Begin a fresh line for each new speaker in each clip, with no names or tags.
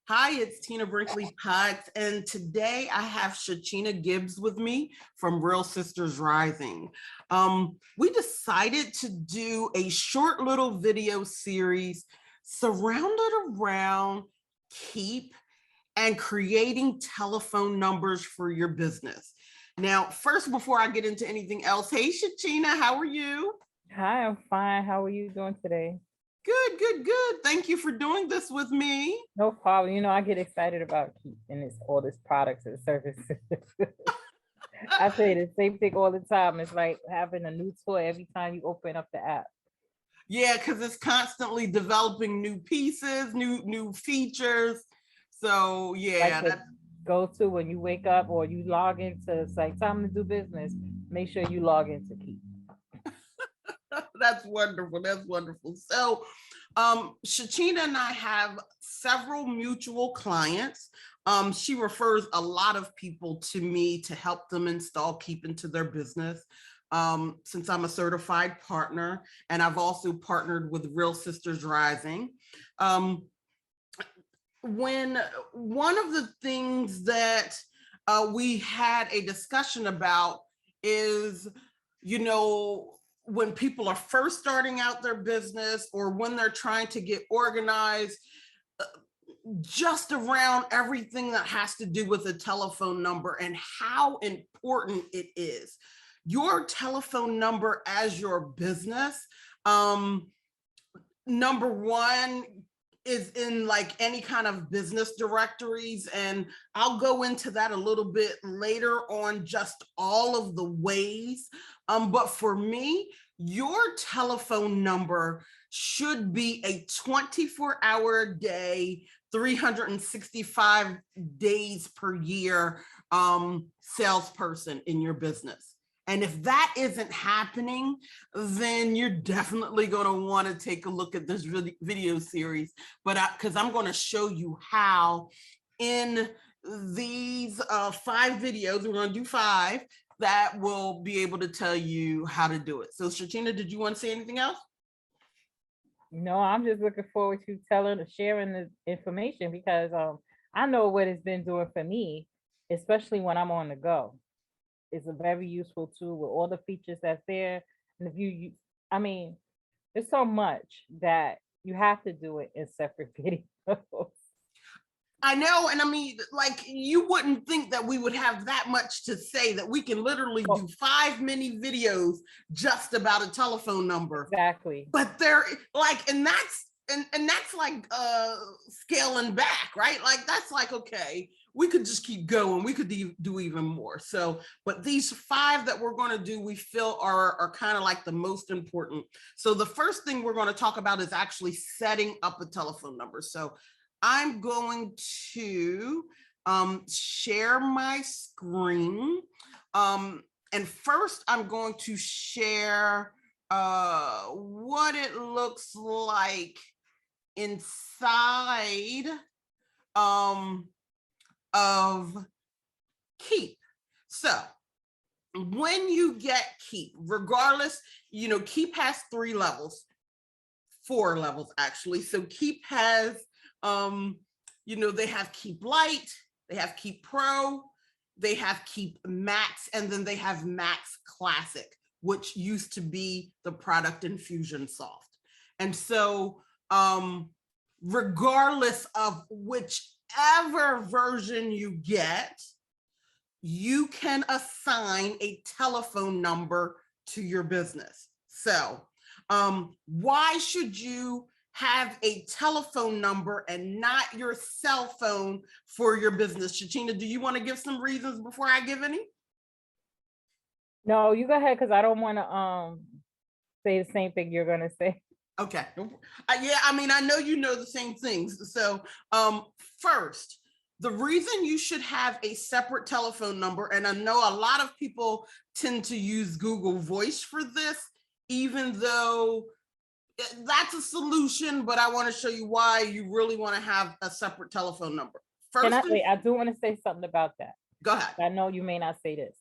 Hi, it's Tina Brinkley Potts, and today I have ShaChena Gibbs with me from Real Sisters Rising. We decided to do a short little video series surrounded around Keap and creating telephone numbers for your business. Now, first, before I get into anything else, hey ShaChena, how are you?
Hi, I'm fine. How are you doing today?
Good, good, good. Thank you for doing this with me.
No problem. I get excited about Keep and it's all this products and services. I say the same thing all the time. It's like having a new toy every time you open up the app.
Yeah, because it's constantly developing new pieces, new features. So
Like
yeah,
the go-to when you wake up or you log into, it's like time to do business. Make sure you log into Keep.
that's wonderful. That's wonderful. So ShaChena and I have several mutual clients. She refers a lot of people to me to help them install Keap into their business. Since I'm a certified partner, and I've also partnered with Real Sisters Rising. When one of the things that we had a discussion about is, when people are first starting out their business or when they're trying to get organized, just around everything that has to do with a telephone number and how important it is. Your telephone number as your business, number one, is in like any kind of business directories. And I'll go into that a little bit later on, just all of the ways. But for me, your telephone number should be a 24-hour a day, 365 days per year salesperson in your business. And if that isn't happening, then you're definitely going to want to take a look at this video series. But because I'm going to show you how in these 5 videos, we're going to do 5, that will be able to tell you how to do it. So ShaChena, did you want to say anything else?
No, I'm just looking forward to sharing the information because I know what it's been doing for me, especially when I'm on the go. It's a very useful tool with all the features that's there. And if I mean, there's so much that you have to do it in separate videos.
I know, and I mean, like, you wouldn't think that we would have that much to say, that we can literally do 5 mini videos just about a telephone number.
Exactly.
But they're like, and that's like scaling back, right? Like, that's like, okay, we could just keep going. We could do even more. So, but these 5 that we're going to do, we feel are kind of like the most important. So the first thing we're going to talk about is actually setting up a telephone number. So I'm going to share my screen. And first I'm going to share what it looks like inside of Keap. So when you get Keap, regardless, Keap has 3 levels, 4 levels actually. So Keap has, they have Keap Lite, they have Keap Pro, they have Keap Max, and then they have Max Classic, which used to be the product Infusionsoft. And so regardless of whichever version you get, you can assign a telephone number to your business. So why should you have a telephone number and not your cell phone for your business? ShaChena, do you want to give some reasons before I give any?
No, you go ahead, because I don't want to say the same thing you're going to say.
Okay. Yeah, I mean, I know you know the same things. So first, the reason you should have a separate telephone number, and I know a lot of people tend to use Google Voice for this, even though that's a solution, but I want to show you why you really want to have a separate telephone number. First,
I do want to say something about that.
Go ahead.
I know you may not say this.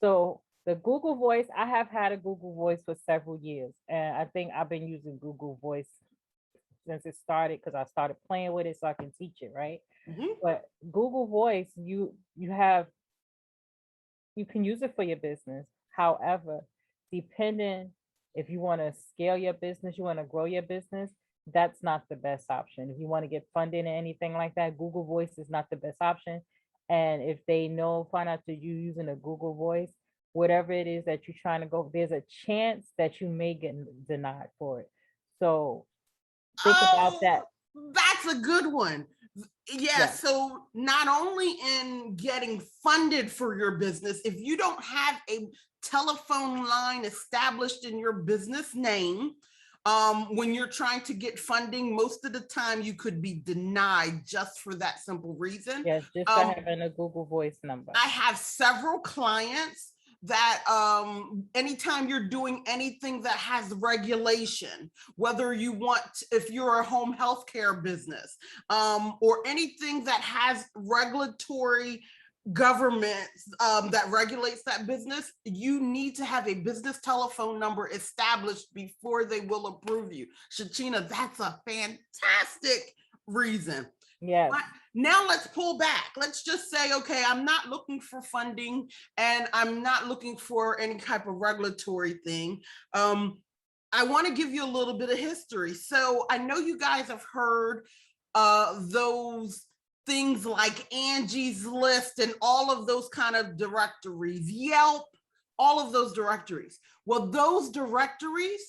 So the Google Voice, I have had a Google Voice for several years, and I think I've been using Google Voice since it started, because I started playing with it so I can teach it, right?
Mhm.
But Google Voice, you can use it for your business. However, depending if you want to scale your business, you want to grow your business, that's not the best option. If you want to get funding or anything like that, Google Voice is not the best option. And if they find out that you're using a Google Voice, whatever it is that you're trying to go, there's a chance that you may get denied for it. So think about that.
Oh, that's a good one. Yeah,
Yes.
so not only in getting funded for your business, if you don't have a telephone line established in your business name, when you're trying to get funding, most of the time you could be denied just for that simple reason.
Yes, just for having a Google Voice number.
I have several clients that anytime you're doing anything that has regulation, whether you want, if you're a home healthcare business, or anything that has regulatory government that regulates that business, you need to have a business telephone number established before they will approve you. ShaChena, that's a fantastic reason.
Yes.
Now let's pull back. Let's just say, okay, I'm not looking for funding and I'm not looking for any type of regulatory thing. I want to give you a little bit of history. So I know you guys have heard those things like Angie's List and all of those kind of directories, Yelp, all of those directories. Well, those directories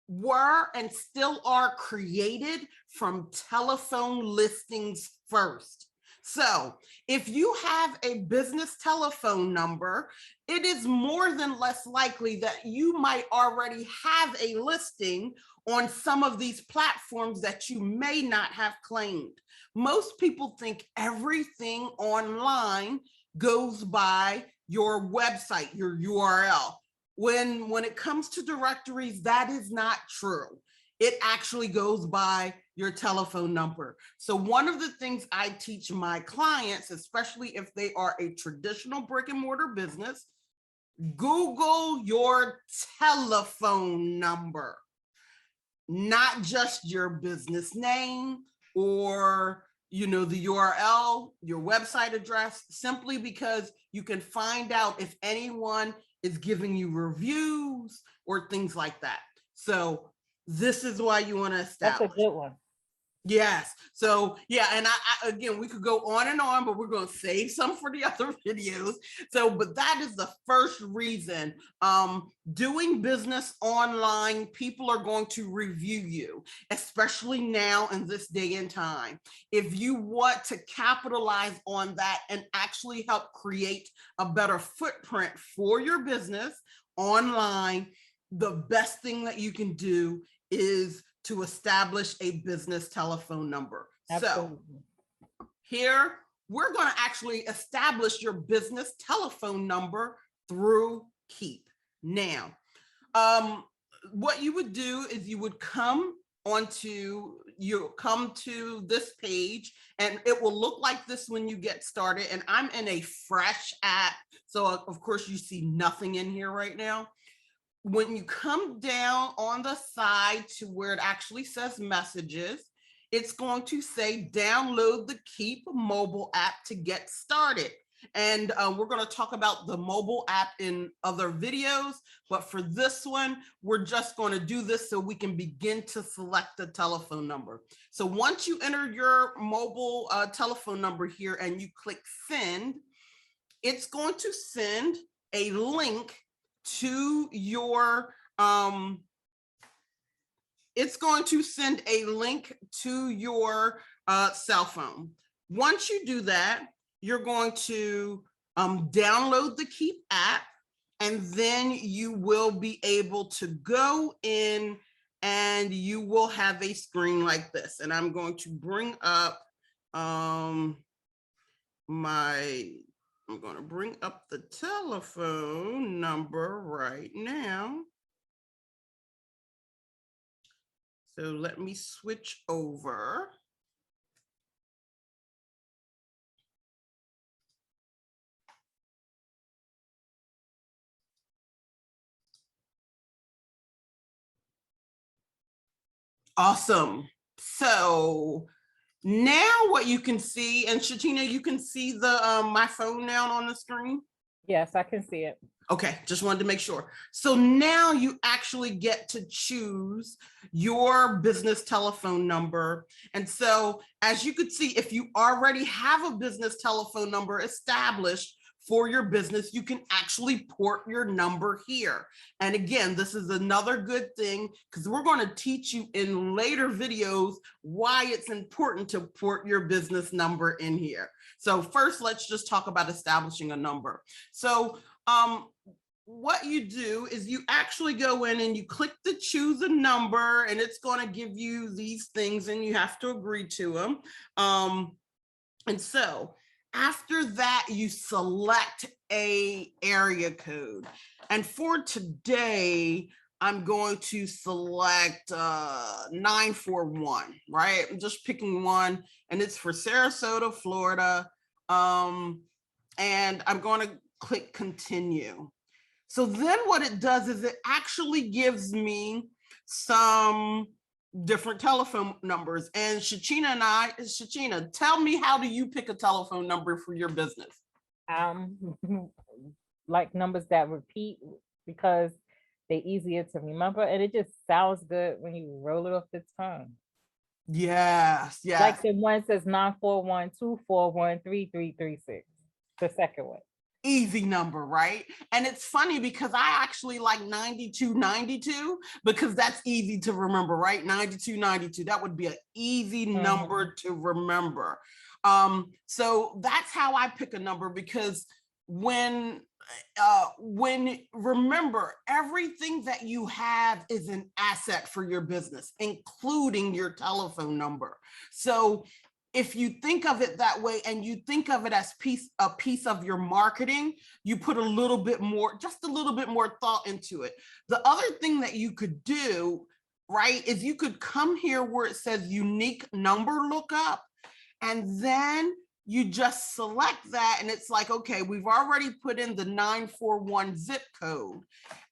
were and still are created from telephone listings first. So if you have a business telephone number, it is more than less likely that you might already have a listing on some of these platforms that you may not have claimed. Most people think everything online goes by your website, your URL. When it comes to directories, that is not true. It actually goes by your telephone number. So one of the things I teach my clients, especially if they are a traditional brick and mortar business, Google your telephone number, not just your business name or the URL, your website address, simply because you can find out if anyone is giving you reviews or things like that. So this is why you want to establish.
That's a good one.
Yes. So yeah, and I again, we could go on and on, but we're going to save some for the other videos. So, but that is the first reason. Doing business online, people are going to review you, especially now in this day and time. If you want to capitalize on that and actually help create a better footprint for your business online, the best thing that you can do is to establish a business telephone number. Absolutely. So here, we're going to actually establish your business telephone number through Keap. Now, what you would do is you would come to this page, and it will look like this when you get started. And I'm in a fresh app, so of course you see nothing in here right now. When you come down on the side to where it actually says messages, it's going to say download the Keap mobile app to get started. And we're going to talk about the mobile app in other videos, but for this one, we're just going to do this so we can begin to select the telephone number. So once you enter your mobile telephone number here and you click send, it's going to send a link to your cell phone. Once you do that, you're going to download the Keap app, and then you will be able to go in and you will have a screen like this. And I'm going to bring up I'm going to bring up the telephone number right now. So let me switch over. Awesome. So now what you can see, and ShaChena, you can see the my phone now on the screen.
Yes, I can see it.
Okay, just wanted to make sure. So now you actually get to choose your business telephone number. And so as you could see, if you already have a business telephone number established for your business, you can actually port your number here. And again, this is another good thing because we're going to teach you in later videos why it's important to port your business number in here. So first, let's just talk about establishing a number. So what you do is you actually go in and you click the choose a number, and it's going to give you these things and you have to agree to them. And so after that, you select a area code. And for today, I'm going to select 941, right? I'm just picking one, and it's for Sarasota, Florida. And I'm going to click continue. So then what it does is it actually gives me some different telephone numbers. And ShaChena, tell me, how do you pick a telephone number for your business?
Like numbers that repeat because they're easier to remember, and it just sounds good when you roll it off the tongue.
Yes, yes.
Like the one says 941-241-3336, the second one.
Easy number, right? And it's funny because I actually like 9292 because that's easy to remember, right? 9292, that would be an easy number to remember. So that's how I pick a number, because when remember, everything that you have is an asset for your business, including your telephone number. So if you think of it that way and you think of it as a piece of your marketing, you put just a little bit more thought into it. The other thing that you could do, right, is you could come here where it says unique number lookup, and then you just select that, and it's like, okay, we've already put in the 941 zip code.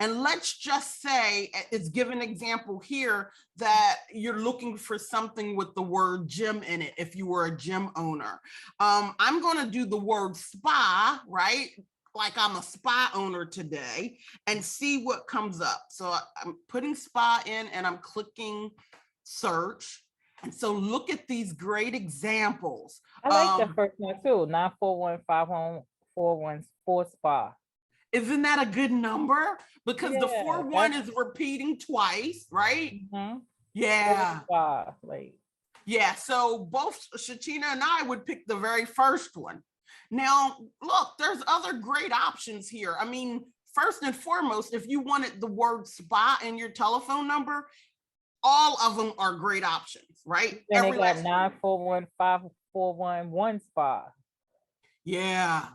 And let's just say, it's given an example here that you're looking for something with the word gym in it, if you were a gym owner. I'm going to do the word spa, right? Like I'm a spa owner today, and see what comes up. So I'm putting spa in and I'm clicking search. And so look at these great examples.
I like the first one too, 941-51414 spa.
Isn't that a good number? Because the 41 is repeating twice, right? Yeah.
Spa, like.
Yeah, so both ShaChena and I would pick the very first one. Now, look, there's other great options here. I mean, first and foremost, if you wanted the word spa in your telephone number, all of them are great options, right?
Then they got 941-541-1 spa.
Yeah.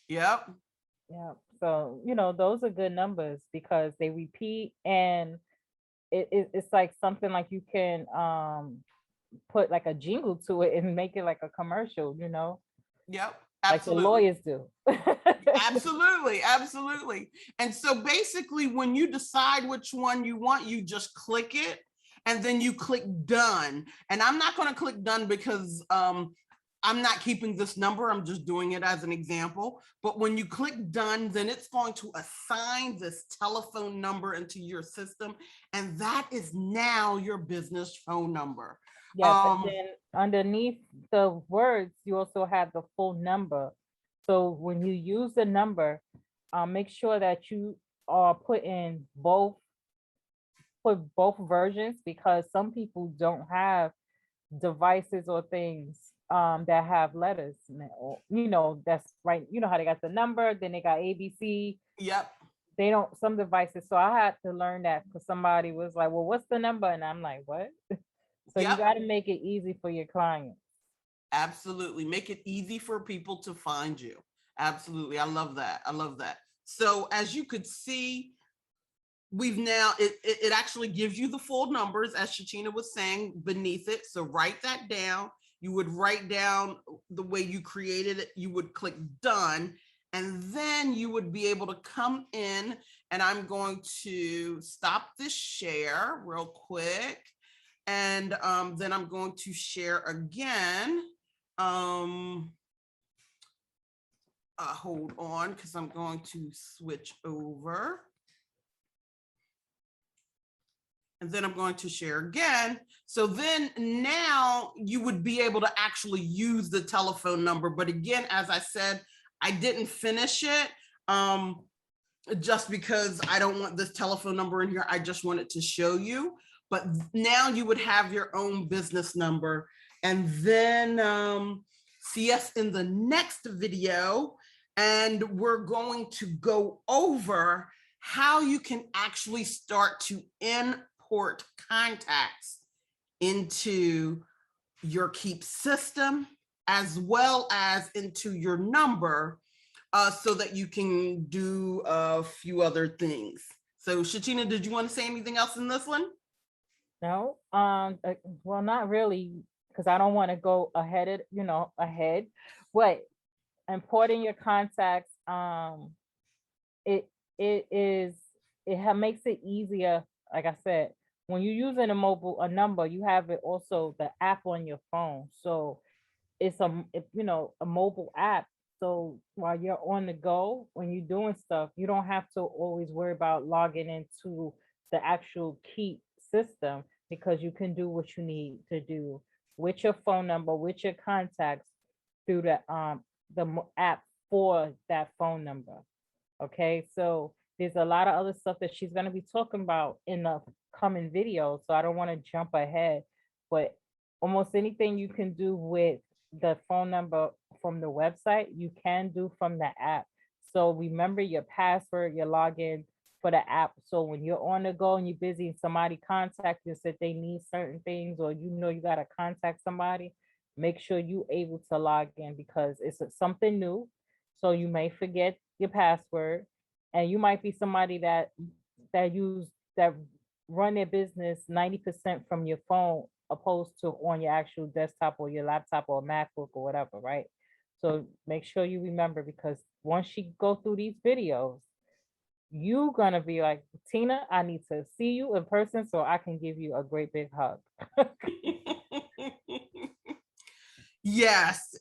Yep.
Yeah. So, those are good numbers because they repeat, and it's like something like you can put like a jingle to it and make it like a commercial,
Yep. Absolutely.
Like the lawyers do.
Absolutely. Absolutely. And so basically, when you decide which one you want, you just click it. And then you click done. And I'm not going to click done because I'm not keeping this number. I'm just doing it as an example. But when you click done, then it's going to assign this telephone number into your system. And that is now your business phone number.
Yes, and then underneath the words, you also have the full number. So when you use the number, make sure that you are putting both versions, because some people don't have devices or things that have letters, that's right. You know how they got the number, then they got ABC.
Yep.
They don't, some devices. So I had to learn that because somebody was like, well, what's the number? And I'm like, what? So you got to make it easy for your clients.
Absolutely. Make it easy for people to find you. Absolutely. I love that. I love that. So as you could see, we've now, it actually gives you the full numbers, as ShaChena was saying, beneath it. So write that down. You would write down the way you created it. You would click done, and then you would be able to come in, and I'm going to stop this share real quick. And then I'm going to share again. Hold on, because I'm going to switch over. And then I'm going to share again. So then now you would be able to actually use the telephone number. But again, as I said, I didn't finish it just because I don't want this telephone number in here. I just wanted to show you. But now you would have your own business number. And then see us in the next video. And we're going to go over how you can actually start to import contacts into your Keap system, as well as into your number, so that you can do a few other things. So ShaChena, did you want to say anything else in this one?
No, well, not really, because I don't want to go ahead, but importing your contacts, makes it easier. Like I said, when you're using a number, you have it also the app on your phone. So it's a mobile app. So while you're on the go, when you're doing stuff, you don't have to always worry about logging into the actual Keap system, because you can do what you need to do with your phone number, with your contacts through the app for that phone number. Okay, so there's a lot of other stuff that she's going to be talking about in the coming video, so I don't want to jump ahead, but almost anything you can do with the phone number from the website, you can do from the app. So remember your password, your login for the app. So when you're on the go and you're busy and somebody contacts you, said they need certain things, or you got to contact somebody, make sure you able to log in, because it's something new. So you may forget your password, and you might be somebody that run their business 90% from your phone, opposed to on your actual desktop or your laptop or MacBook or whatever, right? So make sure you remember, because once you go through these videos, you're gonna be like, Tina, I need to see you in person so I can give you a great big hug.
Yes.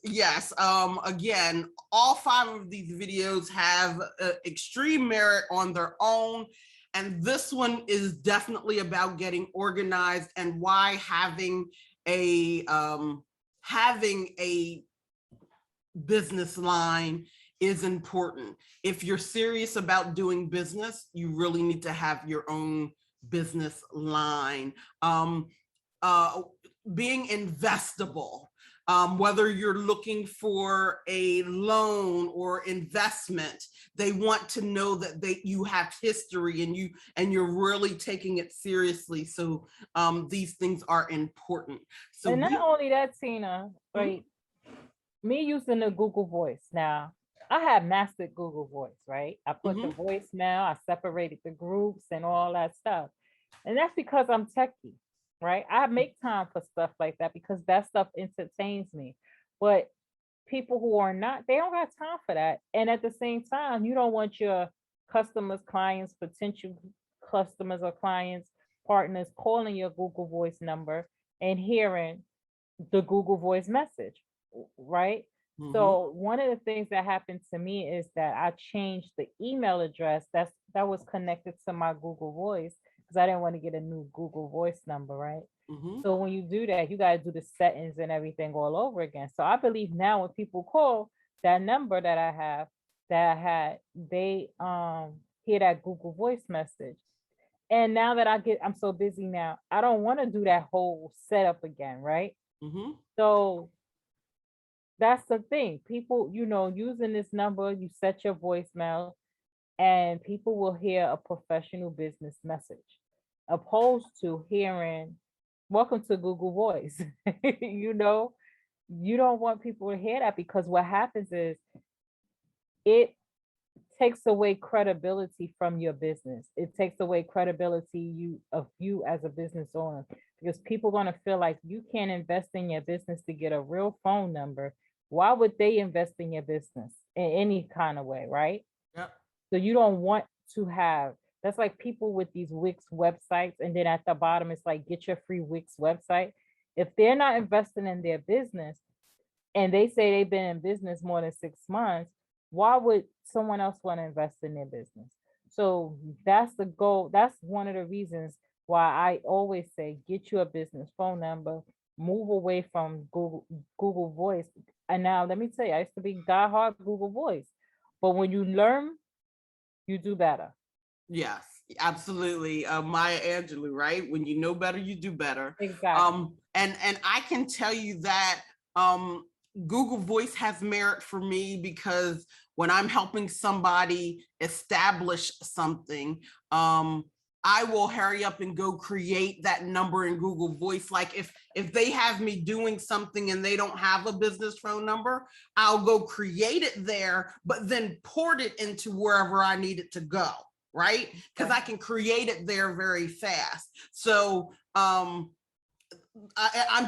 Again, all 5 of these videos have extreme merit on their own. And this one is definitely about getting organized, and why having a business line is important. If you're serious about doing business, you really need to have your own business line. Being investable. Whether you're looking for a loan or investment, they want to know that you have history and you're really taking it seriously. So these things are important. So
and not only that, Tina, right? Me using the Google Voice. Now, I have mastered Google Voice, right? I put the voicemail, I separated the groups and all that stuff. And that's because I'm techie. Right? I make time for stuff like that because that stuff entertains me. But people who are not, they don't have time for that. And at the same time, you don't want your customers, clients, potential customers or clients, partners calling your Google Voice number and hearing the Google Voice message, right? So one of the things that happened to me is that I changed the email address that was connected to my Google Voice, because I didn't want to get a new Google Voice number, right? So when you do that, you got to do the settings and everything all over again. So I believe now when people call that number that I had, they hear that Google Voice message. And now that I'm so busy now, I don't want to do that whole setup again, right? So that's the thing. People, using this number, you set your voicemail, and people will hear a professional business message, opposed to hearing, welcome to Google Voice. You don't want people to hear that, because what happens is it takes away credibility from your business. It takes away credibility of you as a business owner, because people are going to feel like you can't invest in your business to get a real phone number. Why would they invest in your business in any kind of way, right?
Yep.
So you don't want to have That's like people with these Wix websites, and then at the bottom it's like get your free Wix website. If they're not investing in their business and they say they've been in business more than 6 months, why would someone else want to invest in their business? So that's the goal. That's one of the reasons why I always say get you a business phone number, move away from Google Voice. And now let me tell you, I used to be diehard Google Voice, but when you learn, you do better.
Yes, absolutely. Maya Angelou, right? When you know better, you do better.
Exactly.
And I can tell you that Google Voice has merit for me because when I'm helping somebody establish something, I will hurry up and go create that number in Google Voice. Like if they have me doing something and they don't have a business phone number, I'll go create it there, but then port it into wherever I need it to go, right? Because I can create it there very fast. So I'm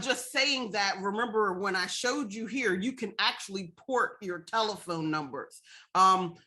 just saying that, remember when I showed you here, you can actually port your telephone numbers.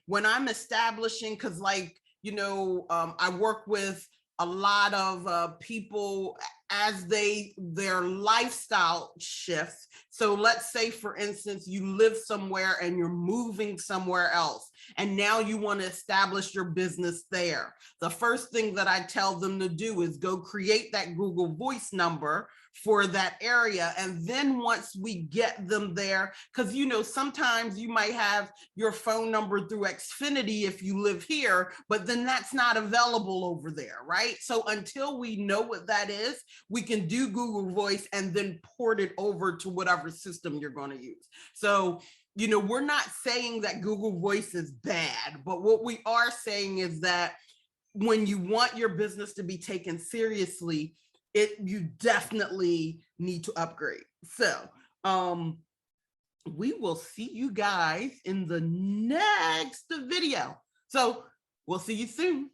When I'm establishing, because like, I work with a lot of people as their lifestyle shifts. So let's say, for instance, you live somewhere and you're moving somewhere else, and now you want to establish your business there. The first thing that I tell them to do is go create that Google Voice number for that area. And then once we get them there, because sometimes you might have your phone number through Xfinity if you live here, but then that's not available over there, right? So until we know what that is, we can do Google Voice and then port it over to whatever system you're going to use. So we're not saying that Google Voice is bad, but what we are saying is that when you want your business to be taken seriously, you definitely need to upgrade. So we will see you guys in the next video. So we'll see you soon.